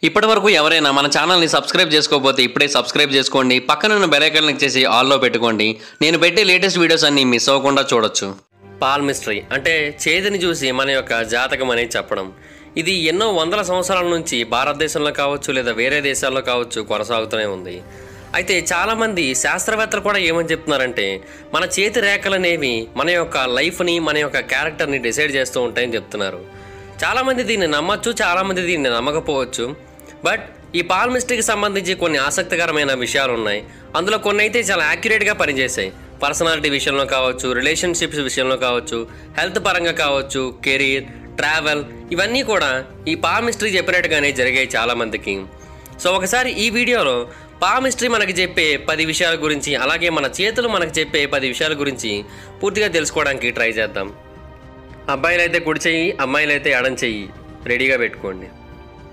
ఇప్పటివరకు ఎవరైనా మన ఛానల్ని సబ్స్క్రైబ్ చేసుకోకపోతే ఇప్పుడే సబ్స్క్రైబ్ చేసుకోండి. పక్కనున్న బెల్ ఐకాన్ క్లిక్ చేసి ఆల్లో పెట్టుకోండి. నేను పెట్టే లేటెస్ట్ వీడియోస్ అన్ని మిస్ అవ్వకుండా చూడొచ్చు. పాల్మిస్ట్రీ అంటే చేతిని చూసి మన యొక్క జాతకం అనేది చెప్పడం. ఇది ఎన్నో వందల సంవత్సరాల నుంచి భారతదేశంలో కావచ్చు లేదా వేరే దేశాల్లో కావచ్చు కొనసాగుతూనే ఉంది. అయితే చాలామంది శాస్త్రవేత్తలు కూడా ఏమని చెప్తున్నారంటే మన చేతి రేఖలు అనేవి మన యొక్క లైఫ్ని మన యొక్క క్యారెక్టర్ని డిసైడ్ చేస్తూ ఉంటాయని చెప్తున్నారు. చాలామంది దీన్ని నమ్మచ్చు, చాలామంది దీన్ని నమ్మకపోవచ్చు. బట్ ఈ పాల్మిస్ట్రీకి సంబంధించి కొన్ని ఆసక్తికరమైన విషయాలు ఉన్నాయి. అందులో కొన్ని అయితే చాలా యాక్యురేట్గా పనిచేసాయి. పర్సనాలిటీ విషయంలో కావచ్చు, రిలేషన్షిప్స్ విషయంలో కావచ్చు, హెల్త్ పరంగా కావచ్చు, కెరీర్, ట్రావెల్, ఇవన్నీ కూడా ఈ పాల్మిస్ట్రీ చెప్పినట్టుగానే జరిగాయి చాలామందికి. సో ఒకసారి ఈ వీడియోలో పాల్మిస్ట్రీ మనకి చెప్పే 10 విషయాల గురించి, అలాగే మన చేతులు మనకు చెప్పే 10 విషయాల గురించి పూర్తిగా తెలుసుకోవడానికి ట్రై చేద్దాం. అబ్బాయిలైతే కుడి చెయ్యి, అమ్మాయిలైతే ఎడం చెయ్యి రెడీగా పెట్టుకోండి.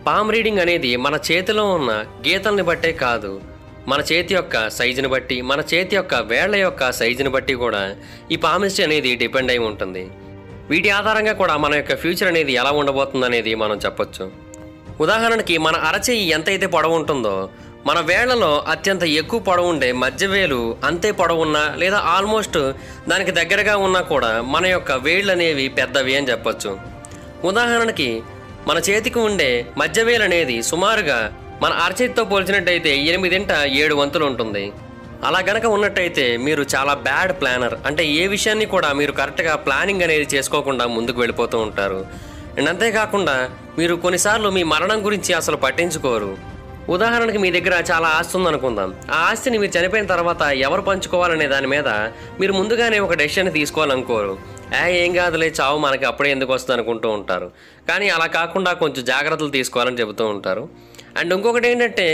పామ్ రీడింగ్ అనేది మన చేతిలో ఉన్న గీతల్ని బట్టే కాదు, మన చేతి యొక్క సైజుని బట్టి, మన చేతి యొక్క వేళ్ల యొక్క సైజుని బట్టి కూడా ఈ పామిస్ట్రీ అనేది డిపెండ్ అయి ఉంటుంది. వీటి ఆధారంగా కూడా మన యొక్క ఫ్యూచర్ అనేది ఎలా ఉండబోతుంది అనేది మనం చెప్పొచ్చు. ఉదాహరణకి మన అరచేయి ఎంతైతే పొడవు ఉంటుందో, మన వేళ్లలో అత్యంత ఎక్కువ పొడవు ఉండే మధ్యవేలు అంతే పొడవు ఉన్నా లేదా ఆల్మోస్ట్ దానికి దగ్గరగా ఉన్నా కూడా మన యొక్క వేళ్ళు అనేవి పెద్దవి అని చెప్పొచ్చు. ఉదాహరణకి మన చేతికి ఉండే మధ్యవేలు అనేది సుమారుగా మన అరచేతితో పోల్చినట్టయితే 8/7 వంతులు ఉంటుంది. అలా గనక ఉన్నట్టయితే మీరు చాలా బ్యాడ్ ప్లానర్. అంటే ఏ విషయాన్ని కూడా మీరు కరెక్ట్గా ప్లానింగ్ అనేది చేసుకోకుండా ముందుకు వెళ్ళిపోతూ ఉంటారు. అండ్ అంతేకాకుండా మీరు కొన్నిసార్లు మీ మరణం గురించి అసలు పట్టించుకోరు. ఉదాహరణకి మీ దగ్గర చాలా ఆస్తి ఉందనుకుందాం. ఆ ఆస్తిని మీరు చనిపోయిన తర్వాత ఎవరు పంచుకోవాలనే దాని మీద మీరు ముందుగానే ఒక డెసిషన్ తీసుకోవాలనుకోరు. ఏం కాదులే, చావు మనకి అప్పుడే ఎందుకు వస్తుంది అనుకుంటూ ఉంటారు. కానీ అలా కాకుండా కొంచెం జాగ్రత్తలు తీసుకోవాలని చెబుతూ ఉంటారు. అండ్ ఇంకొకటి ఏంటంటే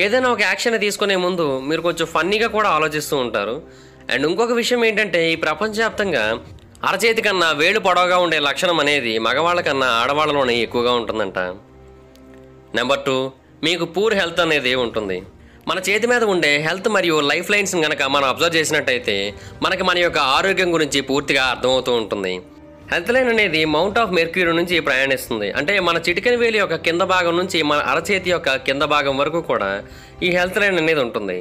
ఏదైనా ఒక యాక్షన్ తీసుకునే ముందు మీరు కొంచెం ఫన్నీగా కూడా ఆలోచిస్తూ ఉంటారు. అండ్ ఇంకొక విషయం ఏంటంటే ఈ ప్రపంచవ్యాప్తంగా అరచేతి కన్నా వేళ్ళు పొడవుగా ఉండే లక్షణం అనేది మగవాళ్ళ కన్నా ఆడవాళ్ళలోనే ఎక్కువగా ఉంటుందంట. నెంబర్ 2, మీకు పూర్ హెల్త్ అనేది ఉంటుంది. మన చేతి మీద ఉండే హెల్త్ మరియు లైఫ్ లైన్స్ కనుక మనం అబ్జర్వ్ చేసినట్టయితే మనకి మన యొక్క ఆరోగ్యం గురించి పూర్తిగా అర్థమవుతూ ఉంటుంది. హెల్త్ లైన్ అనేది మౌంట్ ఆఫ్ మెర్క్యూరీ నుంచి ప్రయాణిస్తుంది. అంటే మన చిటికెన వేలి యొక్క కింద భాగం నుంచి మన అరచేతి యొక్క కింద భాగం వరకు కూడా ఈ హెల్త్ లైన్ అనేది ఉంటుంది.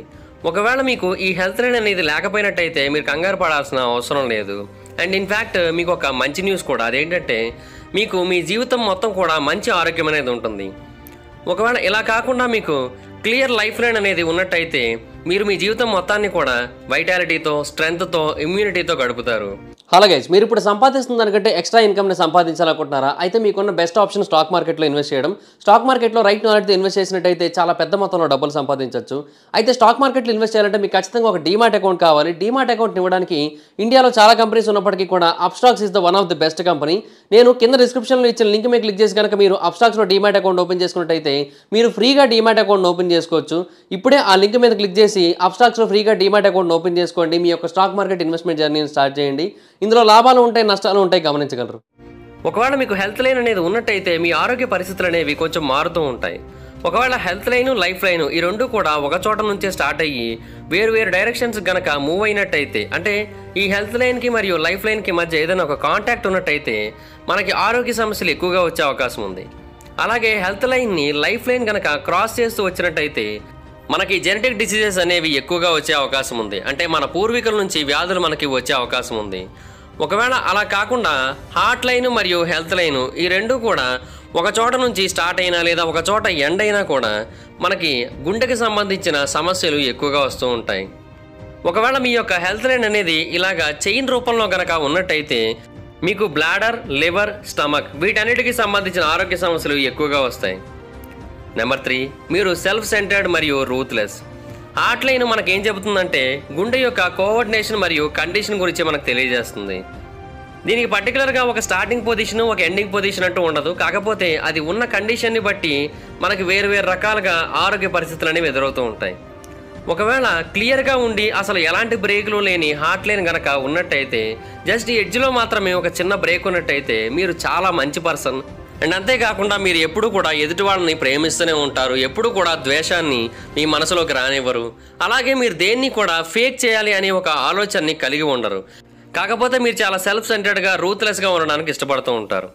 ఒకవేళ మీకు ఈ హెల్త్ లైన్ అనేది లేకపోయినట్టయితే మీరు కంగారు పడాల్సిన అవసరం లేదు. అండ్ ఇన్ఫ్యాక్ట్ మీకు ఒక మంచి న్యూస్ కూడా, అదేంటంటే మీకు మీ జీవితం మొత్తం కూడా మంచి ఆరోగ్యం అనేది ఉంటుంది. ఒకవేళ ఇలా కాకుండా మీకు క్లియర్ లైఫ్ లైన్ అనేది ఉన్నట్టయితే మీరు మీ జీవితం మొత్తాన్ని కూడా వైటాలిటీతో, స్ట్రెంగ్త్తో, ఇమ్యూనిటీతో గడుపుతారు. హలో గైస్, మీరు ఇప్పుడు సంపాదిస్తున్న దానికంటే ఎక్స్ట్రా ఇన్కమ్ని సంపాదించాలనుకుంటున్నారా? అయితే మీకున్న బెస్ట్ ఆప్షన్ స్టాక్ మార్కెట్లో ఇన్వెస్ట్ చేయడం. స్టాక్ మార్కెట్లో రైట్ నాలెడ్జ్తో ఇన్వెస్ట్ చేసినట్టయితే చాలా పెద్ద మొత్తంలో డబ్బులు సంపాదించవచ్చు. అయితే స్టాక్ మార్కెట్లో ఇన్వెస్ట్ చేయాలంటే మీకు ఖచ్చితంగా ఒక డీమాట్ అకౌంట్ కావాలి. డీమాట్ అకౌంట్ ఇవ్వడానికి ఇండియాలో చాలా కంపెనీస్ ఉన్నప్పటికీ కూడా Upstox is the one of the best company. నేను కింద డిస్క్రిప్షన్లో ఇచ్చిన లింక్ మీద క్లిక్ చేసి కనుక మీరు అప్స్టాక్స్లో డీమాట్ అకౌంట్ ఓపెన్ చేసుకున్నట్టయితే మీరు ఫ్రీగా డీమాట్ అకౌంట్ ఓపెన్ చేసుకోవచ్చు. ఇప్పుడే ఆ లింక్ మీద క్లిక్ చేసి అప్స్టాక్స్లో ఫ్రీగా డీమాట్ అకౌంట్ ఓపెన్ చేసుకోండి. మీ యొక్క స్టాక్ మార్కెట్ ఇన్వెస్ట్మెంట్ జర్నీని స్టార్ట్ చేయండి. ఇందులో లాభాలు ఉంటాయి, నష్టాలు ఉంటాయి, గమనించగలరు. ఒకవేళ మీకు హెల్త్ లైన్ అనేది ఉన్నట్టయితే మీ ఆరోగ్య పరిస్థితులు అనేవి కొంచెం మారుతూ ఉంటాయి. ఒకవేళ హెల్త్ లైన్, లైఫ్ లైన్ ఈ రెండు కూడా ఒక చోట నుంచే స్టార్ట్ అయ్యి వేరు డైరెక్షన్స్ గనక మూవ్ అయినట్టయితే, అంటే ఈ హెల్త్ లైన్కి మరియు లైఫ్ లైన్కి మధ్య ఏదైనా ఒక కాంటాక్ట్ ఉన్నట్టయితే మనకి ఆరోగ్య సమస్యలు ఎక్కువగా వచ్చే అవకాశం ఉంది. అలాగే హెల్త్ లైన్ని లైఫ్ లైన్ కనుక క్రాస్ చేస్తూ వచ్చినట్టయితే మనకి జెనెటిక్ డిసీజెస్ అనేవి ఎక్కువగా వచ్చే అవకాశం ఉంది. అంటే మన పూర్వీకుల నుంచి వ్యాధులు మనకి వచ్చే అవకాశం ఉంది. ఒకవేళ అలా కాకుండా హార్ట్ లైన్ మరియు హెల్త్ లైన్ ఈ రెండు కూడా ఒక చోట నుంచి స్టార్ట్ అయినా లేదా ఒక చోట ఎండ్ అయినా కూడా మనకి గుండెకి సంబంధించిన సమస్యలు ఎక్కువగా వస్తూ ఉంటాయి. ఒకవేళ మీ యొక్క హెల్త్ లైన్ అనేది ఇలాగా చైన్ రూపంలో గనక ఉన్నట్టయితే మీకు బ్లాడర్, లివర్, స్టమక్ వీటన్నిటికీ సంబంధించిన ఆరోగ్య సమస్యలు ఎక్కువగా వస్తాయి. నెంబర్ 3, మీరు సెల్ఫ్ సెంటర్డ్ మరియు రూత్లెస్. హార్ట్ లైన్ మనకేం చెబుతుందంటే గుండె యొక్క కోఆర్డినేషన్ మరియు కండిషన్ గురించి మనకు తెలియజేస్తుంది. దీనికి పర్టికులర్గా ఒక స్టార్టింగ్ పొజిషన్, ఒక ఎండింగ్ పొజిషన్ అంటూ ఉండదు. కాకపోతే అది ఉన్న కండిషన్ని బట్టి మనకి వేరు రకాలుగా ఆరోగ్య పరిస్థితులు అనేవి ఎదురవుతూ ఉంటాయి. ఒకవేళ క్లియర్గా ఉండి అసలు ఎలాంటి బ్రేకులు లేని హార్ట్ లైన్ కనుక ఉన్నట్టయితే, జస్ట్ ఎడ్జ్లో మాత్రమే ఒక చిన్న బ్రేక్ ఉన్నట్టయితే మీరు చాలా మంచి పర్సన్. అండ్ అంతేకాకుండా మీరు ఎప్పుడు కూడా ఎదుటి వాళ్ళని ప్రేమిస్తూనే ఉంటారు. ఎప్పుడు కూడా ద్వేషాన్ని మీ మనసులోకి రానివ్వరు. అలాగే మీరు దేన్ని కూడా ఫేక్ చేయాలి అనే ఒక ఆలోచనని కలిగి ఉండరు. కాకపోతే మీరు చాలా సెల్ఫ్ సెంటర్డ్గా, రూత్లెస్గా ఉండడానికి ఇష్టపడుతూ ఉంటారు.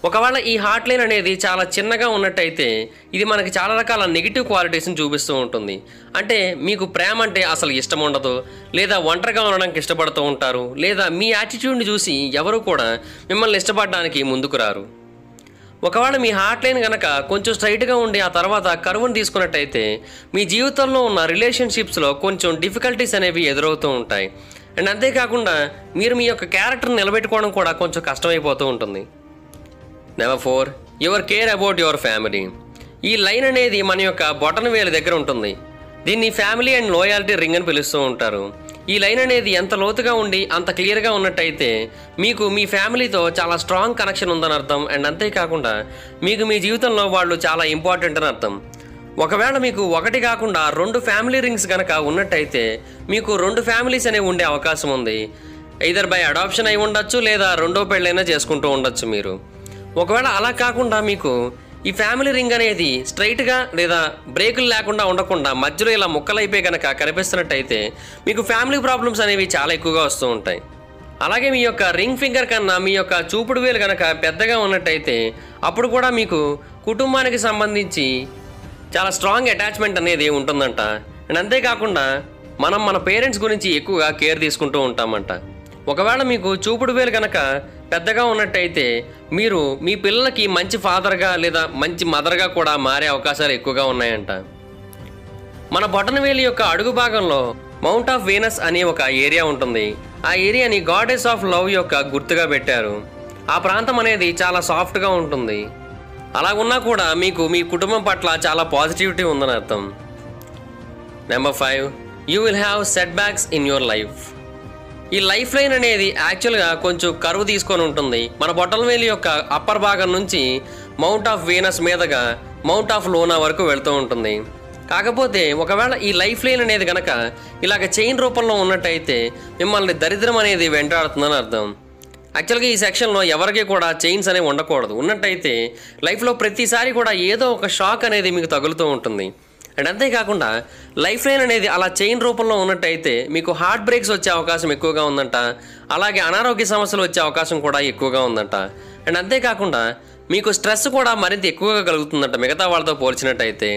ఒకవేళ ఈ హార్ట్ లైన్ అనేది చాలా చిన్నగా ఉన్నట్టయితే ఇది మనకి చాలా రకాల నెగిటివ్ క్వాలిటీస్ని చూపిస్తూ ఉంటుంది. అంటే మీకు ప్రేమ అంటే అసలు ఇష్టం ఉండదు, లేదా ఒంటరిగా ఉండడానికి ఇష్టపడుతూ ఉంటారు, లేదా మీ యాటిట్యూడ్ని చూసి ఎవరు కూడా మిమ్మల్ని ఇష్టపడడానికి ముందుకు రారు. ఒకవేళ మీ హార్ట్ లైన్ కనుక కొంచెం స్ట్రైట్గా ఉండి ఆ తర్వాత కర్వ్ని తీసుకున్నట్టయితే మీ జీవితంలో ఉన్న రిలేషన్షిప్స్లో కొంచెం డిఫికల్టీస్ అనేవి ఎదురవుతూ ఉంటాయి. అండ్ అంతేకాకుండా మీరు మీ యొక్క క్యారెక్టర్ని నిలబెట్టుకోవడం కూడా కొంచెం కష్టమైపోతూ ఉంటుంది. Number 4, your care about your family. ఈ లైన్ అనేది మన యొక్క బొటన వేలు దగ్గర ఉంటుంది. దీన్ని ఫ్యామిలీ అండ్ లోయాలిటీ రింగ్ అని పిలుస్తూ ఉంటారు. ఈ లైన్ అనేది ఎంత లోతుగా ఉండి అంత క్లియర్గా ఉన్నట్టయితే మీకు మీ ఫ్యామిలీతో చాలా స్ట్రాంగ్ కనెక్షన్ ఉందని అర్థం. అండ్ అంతేకాకుండా మీకు మీ జీవితంలో వాళ్ళు చాలా ఇంపార్టెంట్ అని అర్థం. ఒకవేళ మీకు ఒకటి కాకుండా 2 ఫ్యామిలీ రింగ్స్ కనుక ఉన్నట్టయితే మీకు 2 ఫ్యామిలీస్ అనేవి ఉండే అవకాశం ఉంది. ఐదర్ బై అడాప్షన్ అయి ఉండొచ్చు, లేదా రెండో పెళ్ళైనా చేసుకుంటూ ఉండొచ్చు మీరు. ఒకవేళ అలా కాకుండా మీకు ఈ ఫ్యామిలీ రింగ్ అనేది స్ట్రైట్గా లేదా బ్రేకులు లేకుండా ఉండకుండా మధ్యలో ఇలా ముక్కలైపోయి కనుక కనిపిస్తున్నట్టయితే మీకు ఫ్యామిలీ ప్రాబ్లమ్స్ అనేవి చాలా ఎక్కువగా వస్తూ ఉంటాయి. అలాగే మీ యొక్క రింగ్ ఫింగర్ కన్నా మీ యొక్క చూపుడు వేలు కనుక పెద్దగా ఉన్నట్టయితే అప్పుడు కూడా మీకు కుటుంబానికి సంబంధించి చాలా స్ట్రాంగ్ అటాచ్మెంట్ అనేది ఉంటుందంట. అండ్ అంతేకాకుండా మనం మన పేరెంట్స్ గురించి ఎక్కువగా కేర్ తీసుకుంటూ ఉంటామంట. ఒకవేళ మీకు చూపుడు వేలు కనుక పెద్దగా ఉన్నట్టయితే మీరు మీ పిల్లలకి మంచి ఫాదర్గా లేదా మంచి మదర్గా కూడా మారే అవకాశాలు ఎక్కువగా ఉన్నాయంట. మన బొటనవేలు యొక్క అడుగు భాగంలో మౌంట్ ఆఫ్ వీనస్ అనే ఒక ఏరియా ఉంటుంది. ఆ ఏరియాని గాడెస్ ఆఫ్ లవ్ యొక్క గుర్తుగా పెట్టారు. ఆ ప్రాంతం అనేది చాలా సాఫ్ట్గా ఉంటుంది. అలా ఉన్నా కూడా మీకు మీ కుటుంబం పట్ల చాలా పాజిటివిటీ ఉందని అర్థం. Number 5, you will have set backs in your life. ఈ లైఫ్ లైన్ అనేది యాక్చువల్గా కొంచెం కర్వ్ తీసుకొని ఉంటుంది. మన బొటనవేలు యొక్క అప్పర్ భాగం నుంచి మౌంట్ ఆఫ్ వీనస్ మీదుగా మౌంట్ ఆఫ్ లోనా వరకు వెళ్తూ ఉంటుంది. కాకపోతే ఒకవేళ ఈ లైఫ్ లైన్ అనేది కనుక ఇలాగ చైన్ రూపంలో ఉన్నట్టయితే మిమ్మల్ని దరిద్రం అనేది వెంటాడుతుందని అర్థం. యాక్చువల్గా ఈ సెక్షన్లో ఎవరికి కూడా చైన్స్ అనేవి ఉండకూడదు. ఉన్నట్టయితే లైఫ్లో ప్రతిసారి కూడా ఏదో ఒక షాక్ అనేది మీకు తగులుతూ ఉంటుంది. అండ్ అంతేకాకుండా లైఫ్ లైన్ అనేది అలా చైన్ రూపంలో ఉన్నట్టయితే మీకు హార్ట్ బ్రేక్స్ వచ్చే అవకాశం ఎక్కువగా ఉందంట. అలాగే అనారోగ్య సమస్యలు వచ్చే అవకాశం కూడా ఎక్కువగా ఉందంట. అండ్ అంతేకాకుండా మీకు స్ట్రెస్ కూడా మరింత ఎక్కువగా కలుగుతుందంట మిగతా వాళ్ళతో పోల్చినట్టయితే.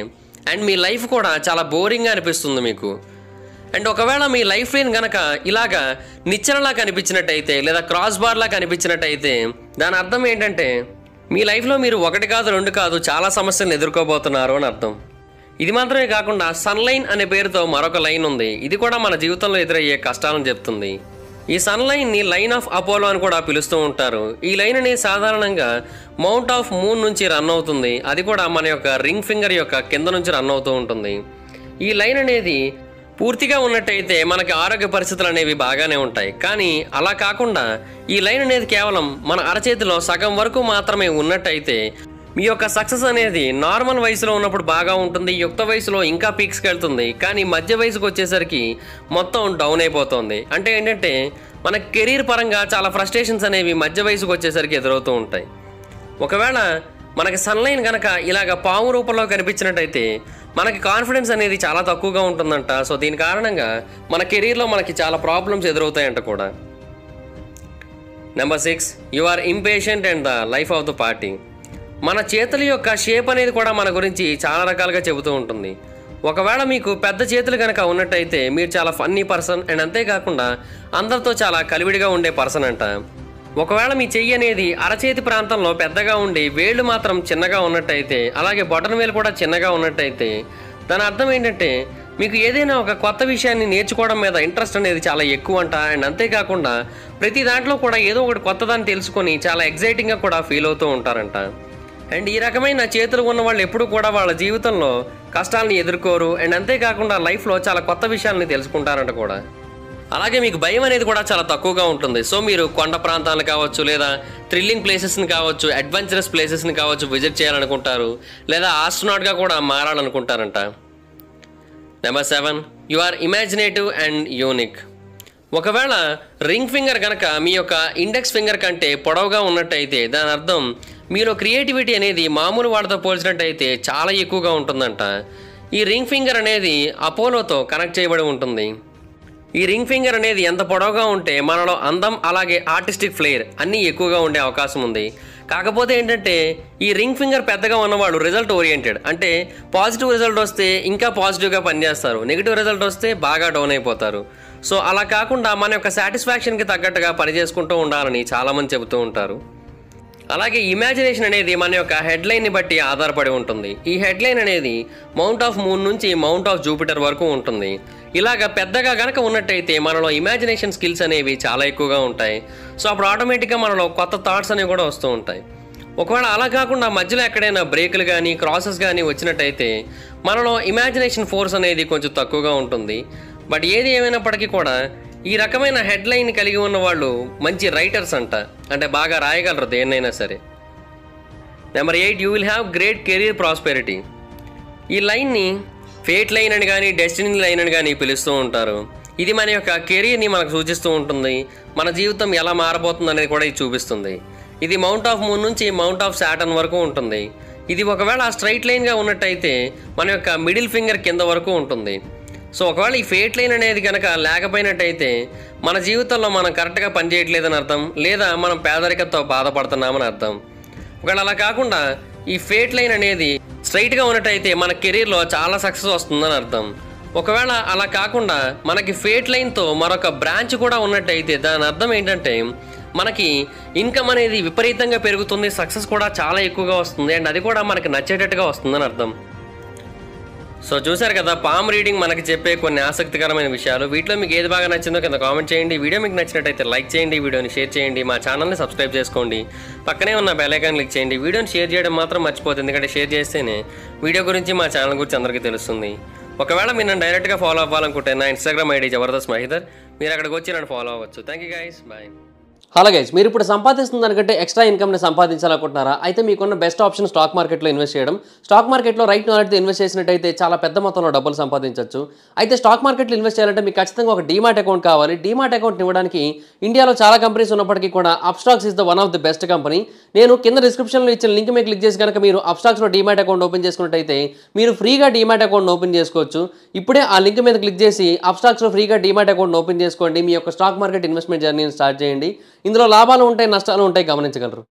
అండ్ మీ లైఫ్ కూడా చాలా బోరింగ్గా అనిపిస్తుంది మీకు. అండ్ ఒకవేళ మీ లైఫ్ లైన్ కనుక ఇలాగా నిచ్చెనలా కనిపించినట్టయితే లేదా క్రాస్ బార్లా కనిపించినట్టయితే దాని అర్థం ఏంటంటే మీ లైఫ్లో మీరు 1 కాదు 2 కాదు చాలా సమస్యలను ఎదుర్కోబోతున్నారు అని అర్థం. ఇది మాత్రమే కాకుండా సన్ లైన్ అనే పేరుతో మరొక లైన్ ఉంది. ఇది కూడా మన జీవితంలో ఎదురయ్యే కష్టాలను చెప్తుంది. ఈ సన్ లైన్ని లైన్ ఆఫ్ అపోలో అని కూడా పిలుస్తూ ఉంటారు. ఈ లైన్ అనేది సాధారణంగా మౌంట్ ఆఫ్ మూన్ నుంచి రన్ అవుతుంది. అది కూడా మన యొక్క రింగ్ ఫింగర్ యొక్క కింద నుంచి రన్ అవుతూ ఉంటుంది. ఈ లైన్ అనేది పూర్తిగా ఉన్నట్టయితే మనకి ఆరోగ్య పరిస్థితులు అనేవి బాగానే ఉంటాయి. కానీ అలా కాకుండా ఈ లైన్ అనేది కేవలం మన అరచేతిలో సగం వరకు మాత్రమే ఉన్నట్టయితే మీ యొక్క సక్సెస్ అనేది నార్మల్ వయసులో ఉన్నప్పుడు బాగా ఉంటుంది. యుక్త వయసులో ఇంకా పీక్స్కి వెళ్తుంది. కానీ మధ్య వయసుకు వచ్చేసరికి మొత్తం డౌన్ అయిపోతుంది. అంటే ఏంటంటే మన కెరీర్ పరంగా చాలా ఫ్రస్ట్రేషన్స్ అనేవి మధ్య వయసుకు వచ్చేసరికి ఎదురవుతూ ఉంటాయి. ఒకవేళ మనకి సన్లైన్ కనుక ఇలాగ పాము రూపంలో కనిపించినట్టయితే మనకి కాన్ఫిడెన్స్ అనేది చాలా తక్కువగా ఉంటుందంట. సో దీని కారణంగా మన కెరీర్లో మనకి చాలా ప్రాబ్లమ్స్ ఎదురవుతాయంట కూడా. Number 6, you are impatient and the life of the party. మన చేతుల యొక్క షేప్ అనేది కూడా మన గురించి చాలా రకాలుగా చెబుతూ ఉంటుంది. ఒకవేళ మీకు పెద్ద చేతులు కనుక ఉన్నట్టయితే మీరు చాలా ఫన్నీ పర్సన్. అండ్ అంతేకాకుండా అందరితో చాలా కలివిడిగా ఉండే పర్సన్ అంట. ఒకవేళ మీ చెయ్యి అనేది అరచేతి ప్రాంతంలో పెద్దగా ఉండి వేళ్ళు మాత్రం చిన్నగా ఉన్నట్టయితే, అలాగే బొటన వేలు కూడా చిన్నగా ఉన్నట్టయితే దాని అర్థం ఏంటంటే మీకు ఏదైనా ఒక కొత్త విషయాన్ని నేర్చుకోవడం మీద ఇంట్రెస్ట్ అనేది చాలా ఎక్కువ అంట. అండ్ అంతేకాకుండా ప్రతి దాంట్లో కూడా ఏదో ఒకటి కొత్తదాన్ని తెలుసుకొని చాలా ఎగ్జైటింగ్గా కూడా ఫీల్ అవుతూ ఉంటారంట. అండ్ ఈ రకమైన చేతులు ఉన్న వాళ్ళు ఎప్పుడు కూడా వాళ్ళ జీవితంలో కష్టాలను ఎదుర్కోరు. అండ్ అంతేకాకుండా లైఫ్లో చాలా కొత్త విషయాలని తెలుసుకుంటారంట కూడా. అలాగే మీకు భయం అనేది కూడా చాలా తక్కువగా ఉంటుంది. సో మీరు కొండ ప్రాంతాలను కావచ్చు, లేదా థ్రిల్లింగ్ ప్లేసెస్ని కావచ్చు, అడ్వెంచరస్ ప్లేసెస్ని కావచ్చు విజిట్ చేయాలనుకుంటారు, లేదా ఆస్ట్రోనాట్గా కూడా మారాలనుకుంటారంట. Number 7, you are imaginative and unique. ఒకవేళ రింగ్ ఫింగర్ కనుక మీ యొక్క ఇండెక్స్ ఫింగర్ కంటే పొడవుగా ఉన్నట్టయితే దాని అర్థం మీలో క్రియేటివిటీ అనేది మామూలు వాటితో పోల్చినట్టయితే చాలా ఎక్కువగా ఉంటుందంట. ఈ రింగ్ ఫింగర్ అనేది అపోలోతో కనెక్ట్ చేయబడి ఉంటుంది. ఈ రింగ్ ఫింగర్ అనేది ఎంత పొడవుగా ఉంటే మనలో అందం అలాగే ఆర్టిస్టిక్ ఫ్లేర్ అన్నీ ఎక్కువగా ఉండే అవకాశం ఉంది. కాకపోతే ఏంటంటే ఈ రింగ్ ఫింగర్ పెద్దగా ఉన్నవాడు రిజల్ట్ ఓరియంటెడ్, అంటే పాజిటివ్ రిజల్ట్ వస్తే ఇంకా పాజిటివ్గా పనిచేస్తారు, నెగిటివ్ రిజల్ట్ వస్తే బాగా డౌన్ అయిపోతారు. సో అలా కాకుండా మన యొక్క సాటిస్ఫాక్షన్కి తగ్గట్టుగా పని చేసుకుంటూ ఉండాలని చాలామంది చెబుతూ ఉంటారు. అలాగే ఇమాజినేషన్ అనేది మన యొక్క హెడ్లైన్ని బట్టి ఆధారపడి ఉంటుంది. ఈ హెడ్లైన్ అనేది మౌంట్ ఆఫ్ మూన్ నుంచి మౌంట్ ఆఫ్ జూపిటర్ వరకు ఉంటుంది. ఇలాగ పెద్దగా గనక ఉన్నట్టయితే మనలో ఇమాజినేషన్ స్కిల్స్ అనేవి చాలా ఎక్కువగా ఉంటాయి. సో అప్పుడు ఆటోమేటిక్గా మనలో కొత్త థాట్స్ అనేవి కూడా వస్తూ ఉంటాయి. ఒకవేళ అలా కాకుండా మధ్యలో ఎక్కడైనా బ్రేకులు కానీ క్రాసెస్ కానీ వచ్చినట్టయితే మనలో ఇమాజినేషన్ ఫోర్స్ అనేది కొంచెం తక్కువగా ఉంటుంది. బట్ ఏది ఏమైనప్పటికీ కూడా ఈ రకమైన హెడ్లైన్ కలిగి ఉన్న వాళ్ళు మంచి రైటర్స్ అంట, అంటే బాగా రాయగలరు దేన్నైనా సరే. Number 8, you will have great career prosperity. ఈ లైన్ని ఫేట్ లైన్ అని కానీ డెస్టినీ లైన్ అని కానీ పిలుస్తూ ఉంటారు. ఇది మన యొక్క కెరీర్ని మనకు సూచిస్తూ ఉంటుంది, మన జీవితం ఎలా మారబోతుంది అనేది కూడా ఇది చూపిస్తుంది. ఇది మౌంట్ ఆఫ్ మూన్ నుంచి మౌంట్ ఆఫ్ సాటర్న్ వరకు ఉంటుంది. ఇది ఒకవేళ స్ట్రైట్ లైన్గా ఉన్నట్టయితే మన యొక్క మిడిల్ ఫింగర్ కింద వరకు ఉంటుంది. సో ఒకవేళ ఈ ఫేట్ లైన్ అనేది కనుక లేకపోయినట్టయితే మన జీవితంలో మనం కరెక్ట్గా పనిచేయట్లేదని అర్థం, లేదా మనం పేదరికంతో బాధపడుతున్నామని అర్థం. ఒకవేళ అలా కాకుండా ఈ ఫేట్ లైన్ అనేది స్ట్రైట్గా ఉన్నట్టయితే మన కెరీర్లో చాలా సక్సెస్ వస్తుందని అర్థం. ఒకవేళ అలా కాకుండా మనకి ఫేట్ లైన్తో మరొక బ్రాంచ్ కూడా ఉన్నట్టయితే దాని అర్థం ఏంటంటే మనకి ఇన్కమ్ అనేది విపరీతంగా పెరుగుతుంది, సక్సెస్ కూడా చాలా ఎక్కువగా వస్తుంది, అండ్ అది కూడా మనకి నచ్చేటట్టుగా వస్తుందని అర్థం. సో చూసారు కదా పామ్ రీడింగ్ మనకి చెప్పే కొన్ని ఆసక్తికరమైన విషయాలు. వీటిలో మీకు ఏది బాగా నచ్చిందో కింద కామెంట్ చేయండి. వీడియో మీకు నచ్చినట్టయితే లైక్ చేయండి, వీడియోని షేర్ చేయండి, మా ఛానల్ని సబ్స్క్రైబ్ చేసుకోండి, పక్కనే ఉన్న బెల్ ఐకాన్ క్లిక్ చేయండి. వీడియోని షేర్ చేయడం మాత్రం మర్చిపోతుంది, ఎందుకంటే షేర్ చేస్తేనే వీడియో గురించి మా ఛానల్ గురించి అందరికీ తెలుస్తుంది. ఒకవేళ మీరు నన్ను డైరెక్ట్గా ఫాలో అవ్వాలనుకుంటే నా ఇన్స్టాగ్రామ్ ఐడి జబర్దస్త్ మహీధర్, మీరు అక్కడికి వచ్చి నన్ను ఫాలో అవ్వచ్చు. Thank you guys, bye. Hello guys, మీరు ఇప్పుడు సంపాదిస్తున్న దానికంటే ఎక్స్ట్రా ఇన్కమ్ని సంపాదించాలనుకుంటున్నారా? అయితే మీకున్న బెస్ట్ ఆప్షన్ స్టాక్ మార్కెట్లో ఇన్వెస్ట్ చేయడం. స్టాక్ మార్కెట్లో రైట్ నాలెడ్జ్తో ఇన్వెస్ట్ చేసినట్టయితే చాలా పెద్ద మొత్తంలో డబ్బులు సంపాదించవచ్చు. అయితే స్టాక్ మార్కెట్లో ఇన్వెస్ట్ చేయాలంటే మీకు ఖచ్చితంగా ఒక డీమాట్ అకౌంట్ కావాలి. డీమాట్ అకౌంట్ ఇవ్వడానికి ఇండియాలో చాలా కంపెనీస్ ఉన్నప్పటికీ కూడా Upstox is the one of the best company. నేను కింద డిస్క్రిప్షన్లో ఇచ్చిన లింక్ మీద క్లిక్ చేసి కనుక మీరు అప్స్టాక్స్లో డీమాట్ అకౌంట్ ఓపెన్ చేసుకున్నట్టయితే మీరు ఫ్రీగా డీమాట్ అకౌంట్ ఓపెన్ చేసుకోవచ్చు. ఇప్పుడే ఆ లింక్ మీద క్లిక్ చేసి అప్స్టాక్స్లో ఫ్రీగా డీమాట్ అకౌంట్ ఓపెన్ చేసుకోండి. మీ యొక్క స్టాక్ మార్కెట్ ఇన్వెస్ట్మెంట్ జర్నీని స్టార్ట్ చేయండి. ఇందులో లాభాలు ఉంటాయి, నష్టాలు ఉంటాయి, గమనించగలరు.